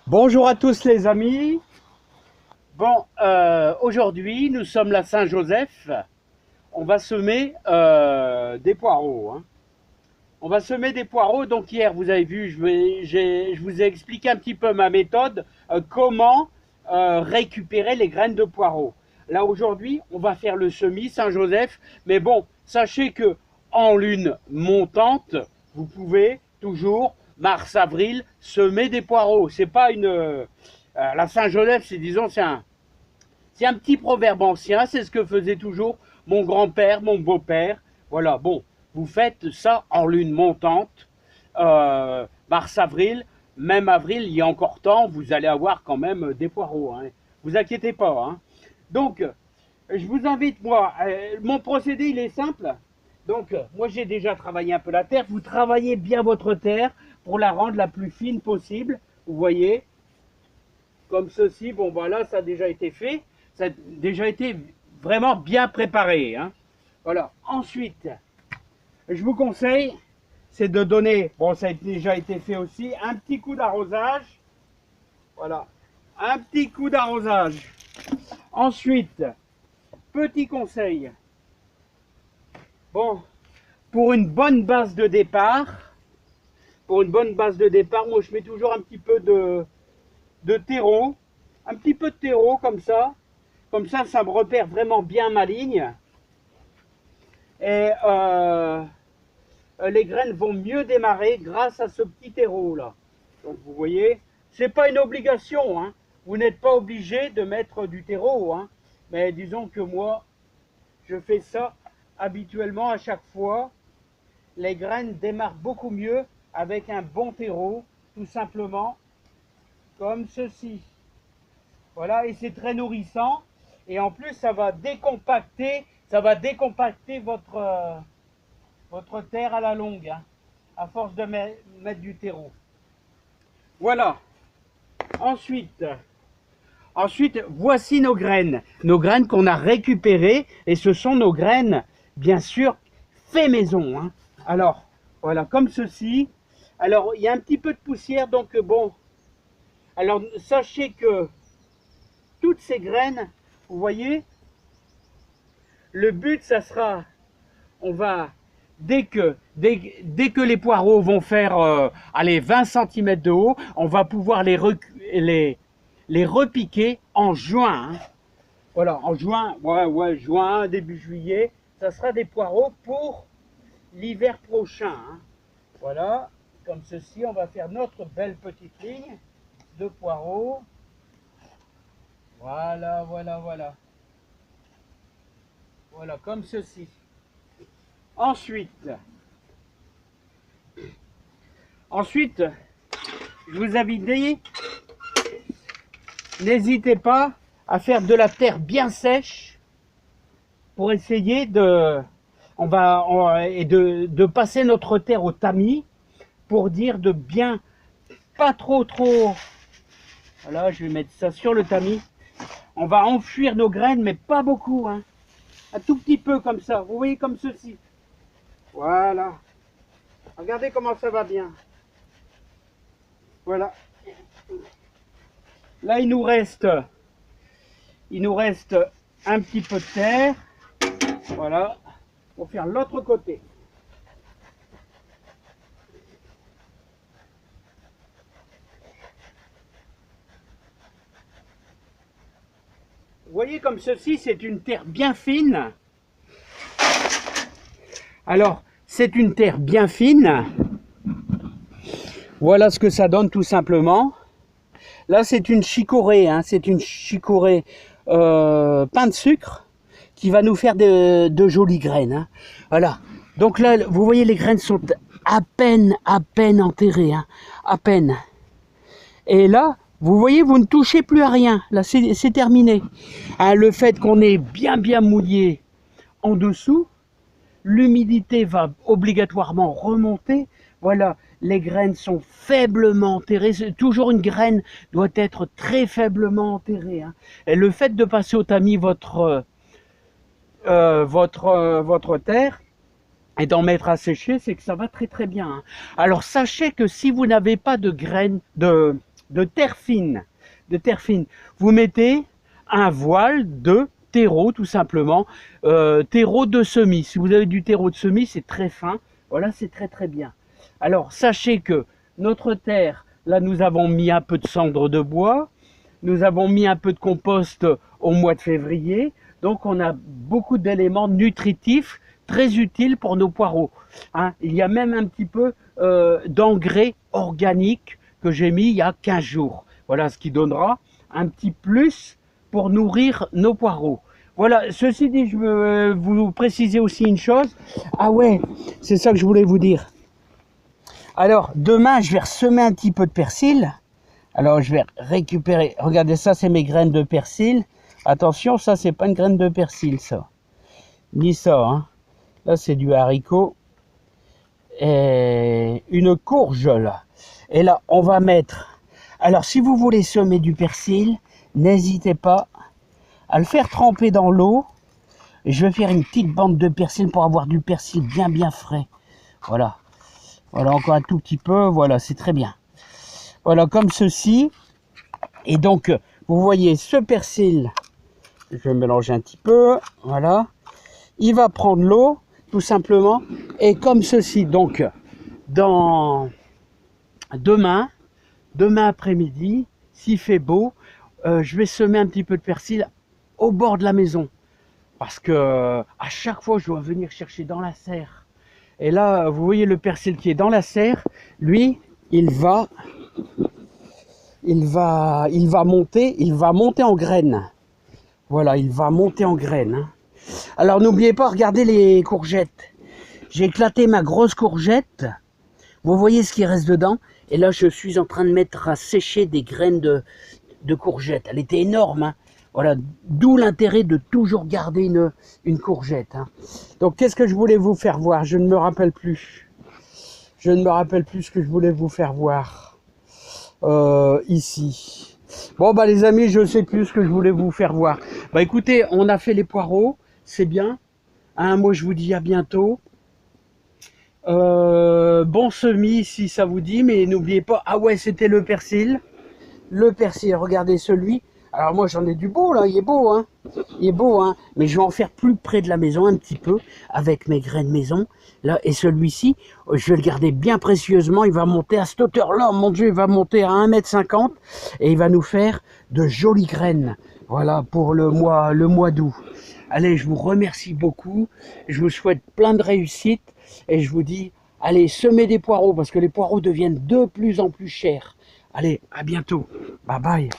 Bonjour à tous les amis. Bon, aujourd'hui nous sommes la Saint-Joseph. On va semer des poireaux, hein. On va semer des poireaux. Donc hier, vous avez vu, je vous ai expliqué un petit peu ma méthode, comment récupérer les graines de poireaux. Là aujourd'hui, on va faire le semis Saint-Joseph. Mais bon, sachez que en lune montante, vous pouvez toujours mars-avril semer des poireaux. C'est pas une la Saint-Joseph, c'est disons c'est un petit proverbe ancien. C'est ce que faisait toujours mon grand-père, mon beau-père. Voilà. Bon, vous faites ça en lune montante, mars-avril, même avril, il y a encore temps, vous allez avoir quand même des poireaux, hein. Vous inquiétez pas, hein. Donc, je vous invite, moi, mon procédé, il est simple. Donc, moi, j'ai déjà travaillé un peu la terre. Vous travaillez bien votre terre pour la rendre la plus fine possible. Vous voyez, comme ceci. Bon, voilà, ça a déjà été fait. Ça a déjà été vraiment bien préparé, hein. Voilà. Ensuite, je vous conseille, c'est de donner, bon, ça a déjà été fait aussi, un petit coup d'arrosage. Voilà. Un petit coup d'arrosage. Ensuite, petit conseil. Bon, pour une bonne base de départ, moi je mets toujours un petit peu de terreau, un petit peu de terreau comme ça ça me repère vraiment bien ma ligne, et les graines vont mieux démarrer grâce à ce petit terreau là. Donc vous voyez, c'est pas une obligation, hein. Vous n'êtes pas obligé de mettre du terreau, hein. Mais disons que moi, je fais ça habituellement à chaque fois. Les graines démarrent beaucoup mieux avec un bon terreau, tout simplement, comme ceci. Voilà, et c'est très nourrissant. Et en plus, ça va décompacter votre terre à la longue, hein, à force de mettre du terreau. Voilà. Ensuite, voici nos graines qu'on a récupérées, et ce sont nos graines, bien sûr, fait maison, hein. Alors, voilà, comme ceci. Alors, il y a un petit peu de poussière, donc bon. Alors, sachez que toutes ces graines, vous voyez, le but, ça sera, on va, dès que les poireaux vont faire, allez, 20 cm de haut, on va pouvoir les repiquer en juin, hein. Voilà, en juin, ouais, juin, début juillet, ça sera des poireaux pour l'hiver prochain, hein. Voilà, comme ceci, on va faire notre belle petite ligne de poireaux. Voilà, voilà, voilà. Voilà, comme ceci. Ensuite, je vous invite, n'hésitez pas à faire de la terre bien sèche pour essayer de passer notre terre au tamis, pour dire de bien, pas trop. Voilà, je vais mettre ça sur le tamis. On va enfuir nos graines, mais pas beaucoup, hein. Un tout petit peu comme ça, vous voyez, comme ceci. Voilà. Regardez comment ça va bien. Voilà. Là, il nous reste un petit peu de terre. Voilà. Pour faire l'autre côté. Vous voyez, comme ceci, c'est une terre bien fine. Alors, c'est une terre bien fine. Voilà ce que ça donne tout simplement. Là, c'est une chicorée, hein, c'est une chicorée pain de sucre qui va nous faire de jolies graines, hein. Voilà. Donc là, vous voyez, les graines sont à peine enterrées, hein, à peine. Et là, vous voyez, vous ne touchez plus à rien. Là, c'est terminé. Hein, le fait qu'on ait bien mouillé en dessous, l'humidité va obligatoirement remonter. Voilà, les graines sont faiblement enterrées. Toujours une graine doit être très faiblement enterrée, hein. Et le fait de passer au tamis votre terre et d'en mettre à sécher, c'est que ça va très bien, hein. Alors sachez que si vous n'avez pas de graines, de terre fine. De terre fine. Vous mettez un voile de terreau, tout simplement. Terreau de semis. Si vous avez du terreau de semis, c'est très fin. Voilà, c'est très très bien. Alors, sachez que notre terre, là, nous avons mis un peu de cendre de bois. Nous avons mis un peu de compost au mois de février. Donc, on a beaucoup d'éléments nutritifs très utiles pour nos poireaux. Hein. Il y a même un petit peu d'engrais organique que j'ai mis il y a 15 jours. Voilà, ce qui donnera un petit plus pour nourrir nos poireaux. Voilà, ceci dit, je veux vous préciser aussi une chose. Ah ouais, c'est ça que je voulais vous dire. Alors, demain, je vais ressemer un petit peu de persil. Alors, je vais récupérer... Regardez, ça, c'est mes graines de persil. Attention, ça, c'est pas une graine de persil, ça. Ni ça, hein. Là, c'est du haricot. Et une courge, là. Et là, on va mettre... Alors, si vous voulez semer du persil, n'hésitez pas à le faire tremper dans l'eau. Et je vais faire une petite bande de persil pour avoir du persil bien, bien frais. Voilà. Voilà, encore un tout petit peu. Voilà, c'est très bien. Voilà, comme ceci. Et donc, vous voyez ce persil. Je vais mélanger un petit peu. Voilà. Il va prendre l'eau, tout simplement. Et comme ceci. Donc, demain après-midi, s'il fait beau, je vais semer un petit peu de persil au bord de la maison. Parce que à chaque fois, je dois venir chercher dans la serre. Et là, vous voyez le persil qui est dans la serre. Lui, il va monter en graines. Voilà, il va monter en graines. Hein. Alors, n'oubliez pas, regardez les courgettes. J'ai éclaté ma grosse courgette. Vous voyez ce qui reste dedans. Et là, je suis en train de mettre à sécher des graines de courgettes. Elle était énorme. Hein. Voilà, d'où l'intérêt de toujours garder une courgette. Hein. Donc, qu'est-ce que je voulais vous faire voir? Je ne me rappelle plus. Je ne me rappelle plus ce que je voulais vous faire voir. Ici. Bon, bah les amis, je ne sais plus ce que je voulais vous faire voir. Bah écoutez, on a fait les poireaux. C'est bien. Hein, moi, je vous dis à bientôt. Bon semis, si ça vous dit. Mais n'oubliez pas... Ah ouais, c'était le persil. Le persil, regardez celui. Alors moi j'en ai du beau là, il est beau hein. Il est beau hein. Mais je vais en faire plus près de la maison un petit peu avec mes graines maison. Là et celui-ci, je vais le garder bien précieusement. Il va monter à cette hauteur-là. Mon Dieu, il va monter à 1,50 m et il va nous faire de jolies graines. Voilà pour le mois d'août. Allez, je vous remercie beaucoup. Je vous souhaite plein de réussite et je vous dis, allez, semez des poireaux parce que les poireaux deviennent de plus en plus chers. Allez, à bientôt. Bye bye.